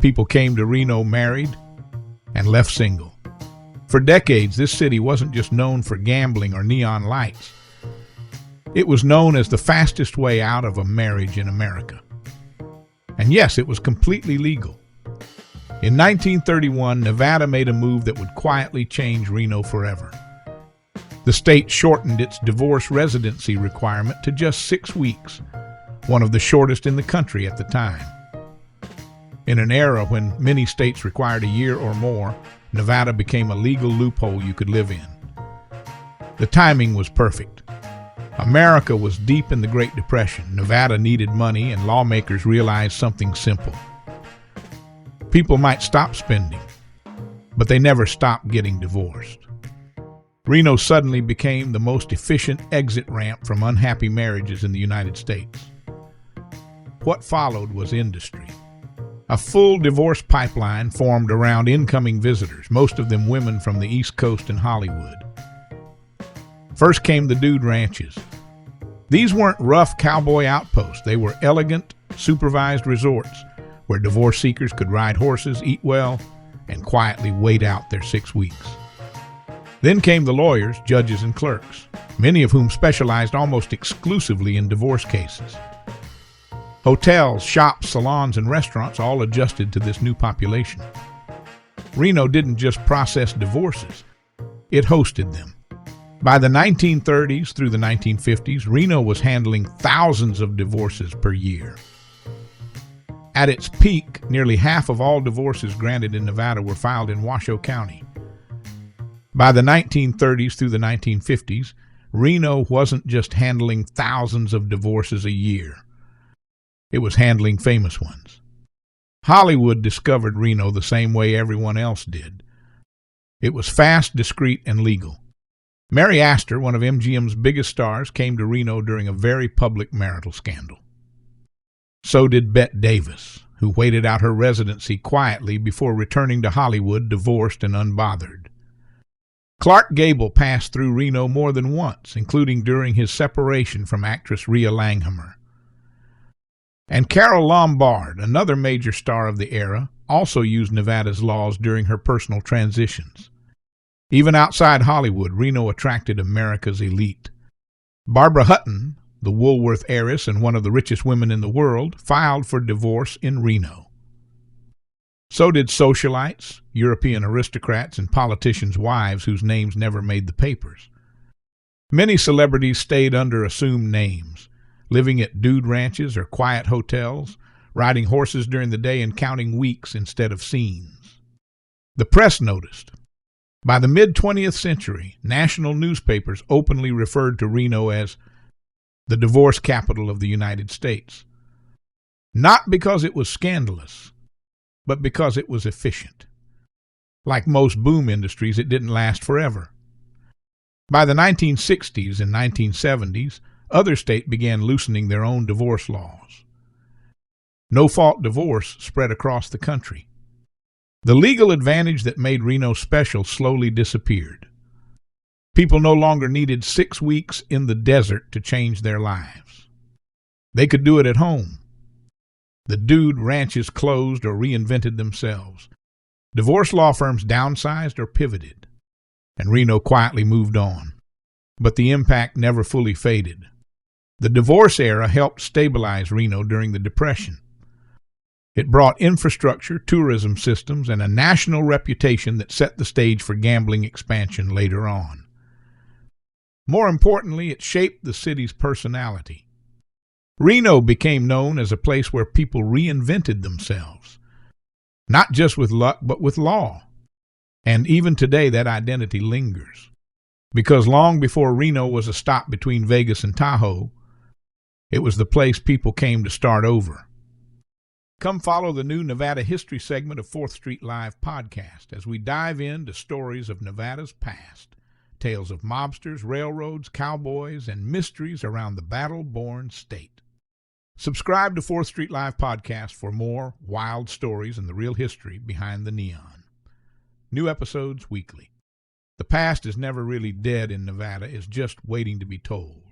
People came to Reno married and left single. For decades, this city wasn't just known for gambling or neon lights. It was known as the fastest way out of a marriage in America. And yes, it was completely legal. In 1931, Nevada made a move that would quietly change Reno forever. The state shortened its divorce residency requirement to just 6 weeks, one of the shortest in the country at the time. In an era when many states required a year or more, Nevada became a legal loophole you could live in. The timing was perfect. America was deep in the Great Depression. Nevada needed money, and lawmakers realized something simple. People might stop spending, but they never stopped getting divorced. Reno suddenly became the most efficient exit ramp from unhappy marriages in the United States. What followed was industry. A full divorce pipeline formed around incoming visitors, most of them women from the East Coast and Hollywood. First came the dude ranches. These weren't rough cowboy outposts. They were elegant, supervised resorts where divorce seekers could ride horses, eat well, and quietly wait out their 6 weeks. Then came the lawyers, judges, and clerks, many of whom specialized almost exclusively in divorce cases. Hotels, shops, salons, and restaurants all adjusted to this new population. Reno didn't just process divorces, it hosted them. By the 1930s through the 1950s, Reno was handling thousands of divorces per year. At its peak, nearly half of all divorces granted in Nevada were filed in Washoe County. By the 1930s through the 1950s, Reno wasn't just handling thousands of divorces a year. It was handling famous ones. Hollywood discovered Reno the same way everyone else did. It was fast, discreet, and legal. Mary Astor, one of MGM's biggest stars, came to Reno during a very public marital scandal. So did Bette Davis, who waited out her residency quietly before returning to Hollywood divorced and unbothered. Clark Gable passed through Reno more than once, including during his separation from actress Rhea Langhammer. And Carole Lombard, another major star of the era, also used Nevada's laws during her personal transitions. Even outside Hollywood, Reno attracted America's elite. Barbara Hutton, the Woolworth heiress and one of the richest women in the world, filed for divorce in Reno. So did socialites, European aristocrats, and politicians' wives whose names never made the papers. Many celebrities stayed under assumed names, living at dude ranches or quiet hotels, riding horses during the day and counting weeks instead of scenes. The press noticed. By the mid-20th century, national newspapers openly referred to Reno as the divorce capital of the United States. Not because it was scandalous, but because it was efficient. Like most boom industries, it didn't last forever. By the 1960s and 1970s, other states began loosening their own divorce laws. No-fault divorce spread across the country. The legal advantage that made Reno special slowly disappeared. People no longer needed 6 weeks in the desert to change their lives. They could do it at home. The dude ranches closed or reinvented themselves. Divorce law firms downsized or pivoted, and Reno quietly moved on. But the impact never fully faded. The divorce era helped stabilize Reno during the Depression. It brought infrastructure, tourism systems, and a national reputation that set the stage for gambling expansion later on. More importantly, it shaped the city's personality. Reno became known as a place where people reinvented themselves, not just with luck, but with law. And even today, that identity lingers. Because long before Reno was a stop between Vegas and Tahoe, it was the place people came to start over. Come follow the new Nevada History segment of 4th Street Live podcast as we dive into stories of Nevada's past, tales of mobsters, railroads, cowboys, and mysteries around the battle-born state. Subscribe to 4th Street Live podcast for more wild stories and the real history behind the neon. New episodes weekly. The past is never really dead in Nevada, it's just waiting to be told.